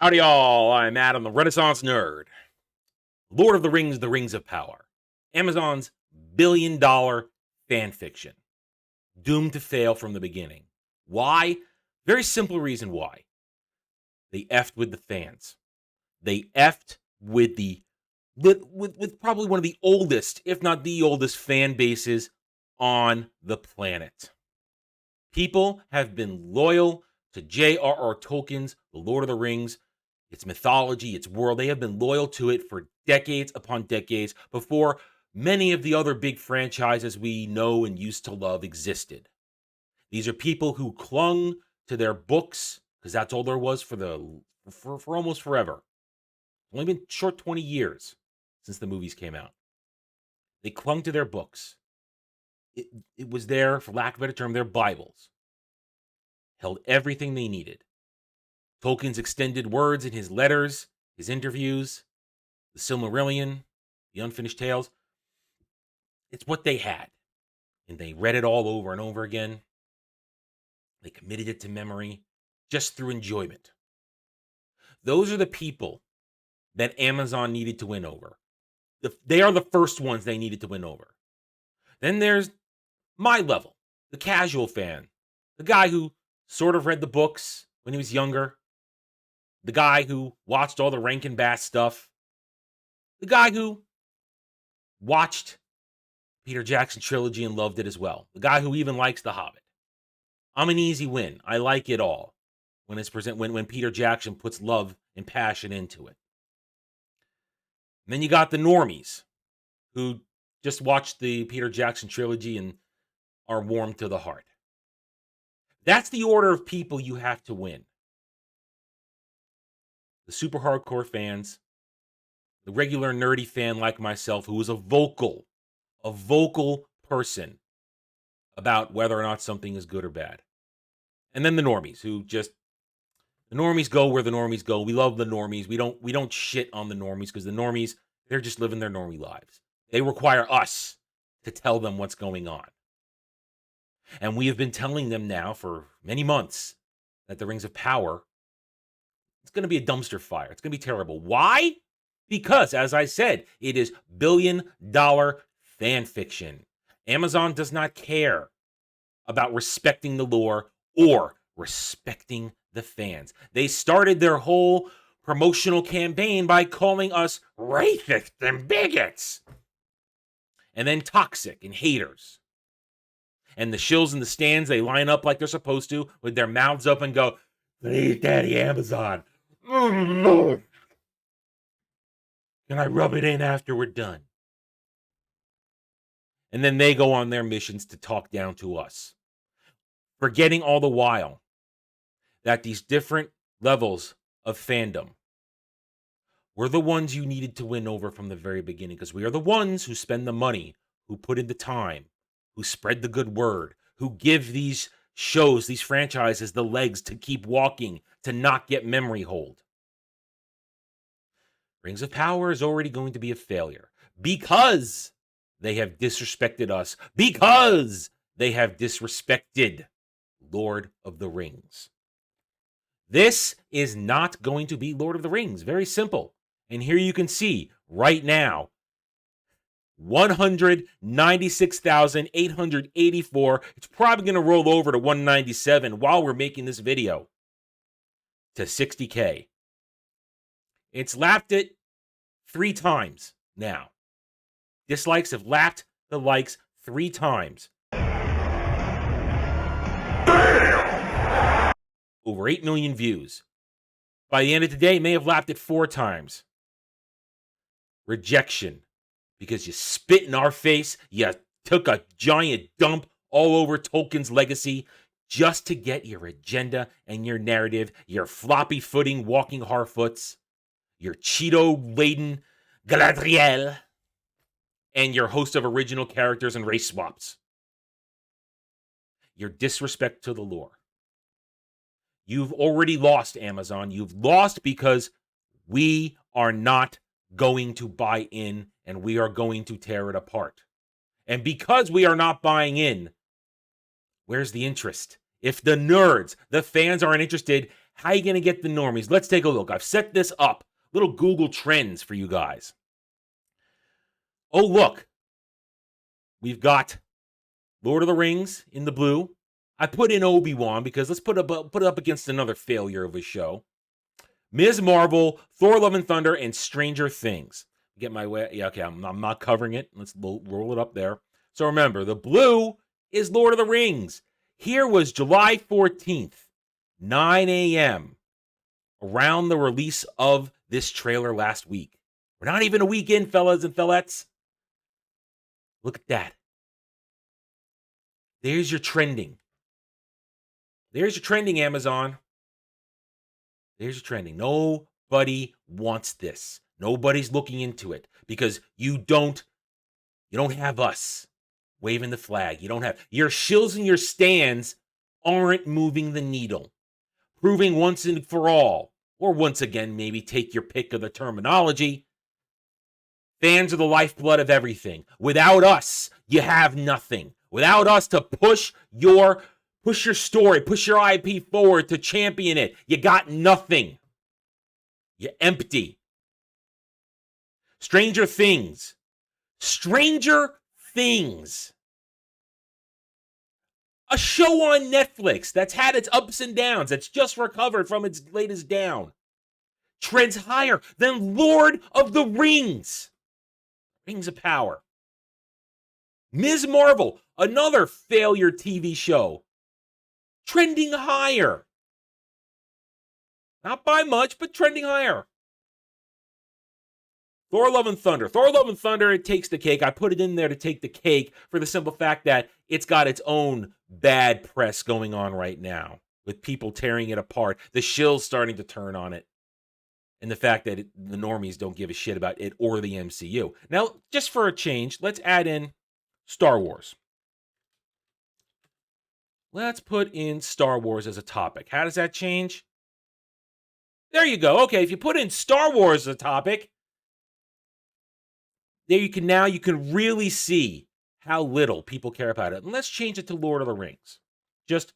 Howdy, y'all. I'm Adam, the Renaissance Nerd. Lord of the Rings, The Rings of Power. Amazon's billion-dollar fan fiction. Doomed to fail from the beginning. Why? Very simple reason why. They effed with the fans. They effed with with probably one of the oldest, if not the oldest, fan bases on the planet. People have been loyal to J.R.R. Tolkien's The Lord of the Rings, its mythology, its world. They have been loyal to it for decades upon decades before many of the other big franchises we know and used to love existed. These are people who clung to their books because that's all there was for almost forever. It's only been short 20 years since the movies came out. They clung to their books. It was their, for lack of a better term, their Bibles. Held everything they needed. Tolkien's extended words in his letters, his interviews, the Silmarillion, the unfinished tales. It's what they had. And they read it all over and over again. They committed it to memory just through enjoyment. Those are the people that Amazon needed to win over. They are the first ones they needed to win over. Then there's my level, the casual fan, the guy who sort of read the books when he was younger, the guy who watched all the Rankin Bass stuff, the guy who watched Peter Jackson trilogy and loved it as well, the guy who even likes The Hobbit. I'm an easy win. I like it all when when Peter Jackson puts love and passion into it. And then you got the normies who just watched the Peter Jackson trilogy and are warm to the heart. That's the order of people you have to win. The super hardcore fans, the regular nerdy fan like myself who is a vocal person about whether or not something is good or bad. And then the normies the normies go where the normies go. We love the normies. We don't shit on the normies because the normies, they're just living their normie lives. They require us to tell them what's going on. And we have been telling them now for many months that the Rings of Power, it's going to be a dumpster fire. It's going to be terrible. Why? Because, as I said, it is billion-dollar fan fiction. Amazon does not care about respecting the lore or respecting the fans. They started their whole promotional campaign by calling us racists and bigots. And then toxic and haters. And the shills in the stands, they line up like they're supposed to with their mouths up and go, "Please, Daddy Amazon. Can I rub it in after we're done?" And then they go on their missions to talk down to us. Forgetting all the while that these different levels of fandom were the ones you needed to win over from the very beginning, because we are the ones who spend the money, who put in the time, who spread the good word, who give these shows, these franchises, the legs to keep walking, to not get memory hold. Rings of Power is already going to be a failure because they have disrespected us, because they have disrespected Lord of the Rings. This is not going to be Lord of the Rings. Very simple. And here you can see right now, 196,884. It's probably going to roll over to 197 while we're making this video to 60K. It's lapped it 3 times now. Dislikes have lapped the likes 3 times. Over 8 million views. By the end of today, may have lapped it 4 times. Rejection. Because you spit in our face, you took a giant dump all over Tolkien's legacy just to get your agenda and your narrative, your floppy-footing walking Harfoots, your Cheeto-laden Galadriel, and your host of original characters and race swaps. Your disrespect to the lore. You've already lost, Amazon. You've lost because we are not going to buy in, and we are going to tear it apart. And because we are not buying in, where's the interest? If the nerds, the fans aren't interested, How are you going to get the normies? Let's take a look. I've set this up. Little Google Trends for you guys. Oh, look. We've got Lord of the Rings in the blue. I put in Obi-Wan because let's put it up against another failure of a show. Ms. Marvel, Thor: Love and Thunder, and Stranger Things. Get my way. Yeah, okay, I'm not covering it. Let's roll it up there. So remember, the blue is Lord of the Rings. Here was July 14th, 9 a.m., around the release of this trailer last week. We're not even a week in, fellas and fellettes. Look at that. There's your trending. There's your trending, Amazon. There's your trending. Nobody wants this. Nobody's looking into it because you don't have us waving the flag. You don't have your shills and your stands aren't moving the needle. Proving once and for all, or once again, maybe take your pick of the terminology. Fans are the lifeblood of everything. Without us, you have nothing. Without us to push your story, push your IP forward to champion it, you got nothing. You're empty. Stranger Things. Stranger Things. A show on Netflix that's had its ups and downs, that's just recovered from its latest down. Trends higher than Lord of the Rings. Rings of Power. Ms. Marvel, another failure TV show. Trending higher. Not by much, but trending higher. Thor: Love and Thunder. Thor: Love and Thunder, it takes the cake. I put it in there to take the cake for the simple fact that it's got its own bad press going on right now with people tearing it apart. The shills starting to turn on it. And the fact that the normies don't give a shit about it or the MCU. Now, just for a change, let's add in Star Wars. Let's put in Star Wars as a topic. How does that change? There you go. Okay, if you put in Star Wars as a topic, there you can really see how little people care about it. And let's change it to Lord of the Rings. Just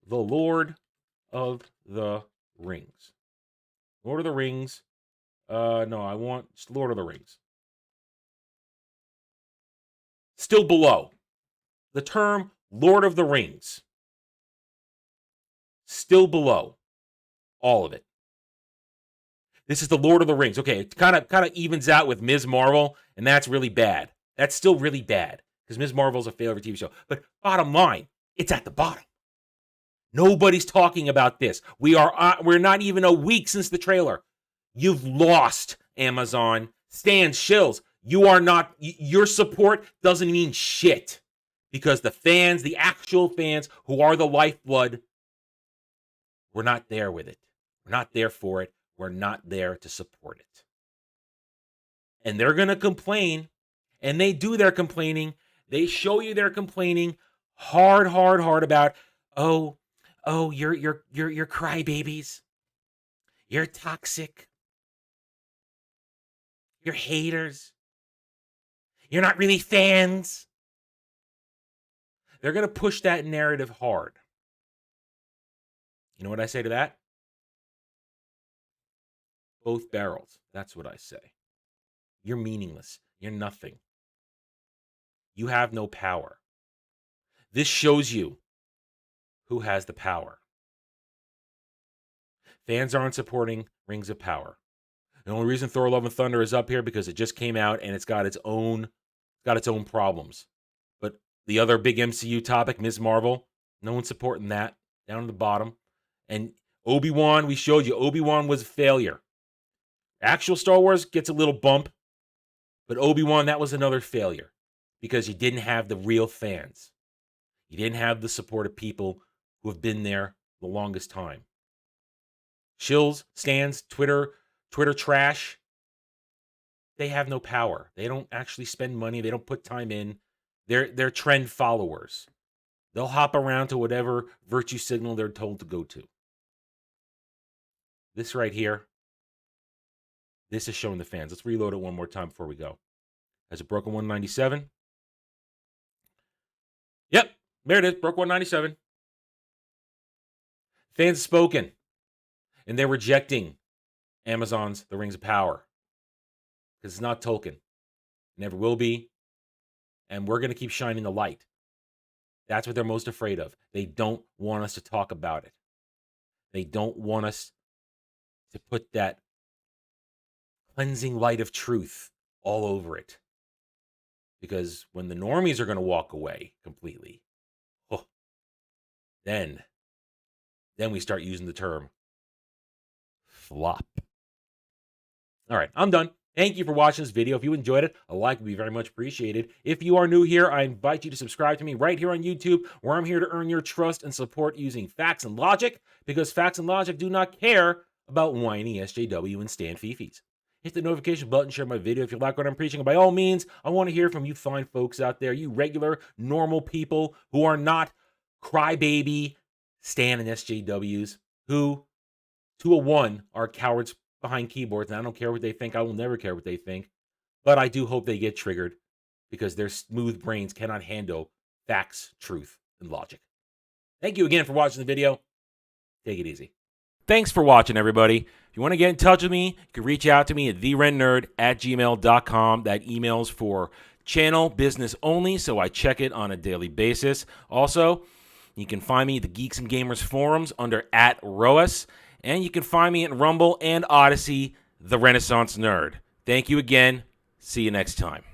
the Lord of the Rings. Lord of the Rings. No, I want Lord of the Rings. Still below. The term Lord of the Rings. Still below. All of it. This is the Lord of the Rings. Okay, it kind of evens out with Ms. Marvel, and that's really bad. That's still really bad because Ms. Marvel's a favorite TV show. But bottom line, it's at the bottom. Nobody's talking about this. We're not even a week since the trailer. You've lost, Amazon. Stan Shills. You are not. Your support doesn't mean shit because the fans, the actual fans who are the lifeblood, we're not there with it. We're not there for it. We're not there to support it. And they're going to complain, and they do their complaining. They show you their complaining hard about, oh, you're crybabies. You're toxic. You're haters. You're not really fans. They're going to push that narrative hard. You know what I say to that? Both barrels. That's what I say. You're meaningless. You're nothing. You have no power. This shows you who has the power. Fans aren't supporting Rings of Power. The only reason Thor: Love and Thunder is up here because it just came out and it's got its own problems. But the other big MCU topic, Ms. Marvel, no one's supporting that. Down at the bottom. And Obi-Wan, we showed you, Obi-Wan was a failure. Actual Star Wars gets a little bump, but Obi-Wan, that was another failure because you didn't have the real fans. You didn't have the support of people who have been there the longest time. Shills, stands, Twitter trash, they have no power. They don't actually spend money. They don't put time in. They're trend followers. They'll hop around to whatever virtue signal they're told to go to. This right here, this is showing the fans. Let's reload it one more time before we go. Has it broken 197? Yep, there it is. Broke 197. Fans spoken. And they're rejecting Amazon's The Rings of Power because it's not Tolkien. It never will be. And we're going to keep shining the light. That's what they're most afraid of. They don't want us to talk about it. They don't want us to put that cleansing light of truth all over it. Because when the normies are going to walk away completely, then we start using the term flop. All right, I'm done. Thank you for watching this video. If you enjoyed it, a like would be very much appreciated. If you are new here, I invite you to subscribe to me right here on YouTube, where I'm here to earn your trust and support using facts and logic, because facts and logic do not care about whiny SJW and Stan Fifis. Hit the notification button, share my video if you like what I'm preaching. And by all means, I want to hear from you fine folks out there, you regular, normal people who are not crybaby Stan and SJWs, who, to a one, are cowards behind keyboards, and I don't care what they think. I will never care what they think. But I do hope they get triggered, because their smooth brains cannot handle facts, truth, and logic. Thank you again for watching the video. Take it easy. Thanks for watching, everybody. If you want to get in touch with me, you can reach out to me at therentnerd@gmail.com. That email's for channel business only, so I check it on a daily basis. Also, you can find me at the Geeks and Gamers forums under @ROAS. And you can find me at Rumble and Odyssey, The Renaissance Nerd. Thank you again. See you next time.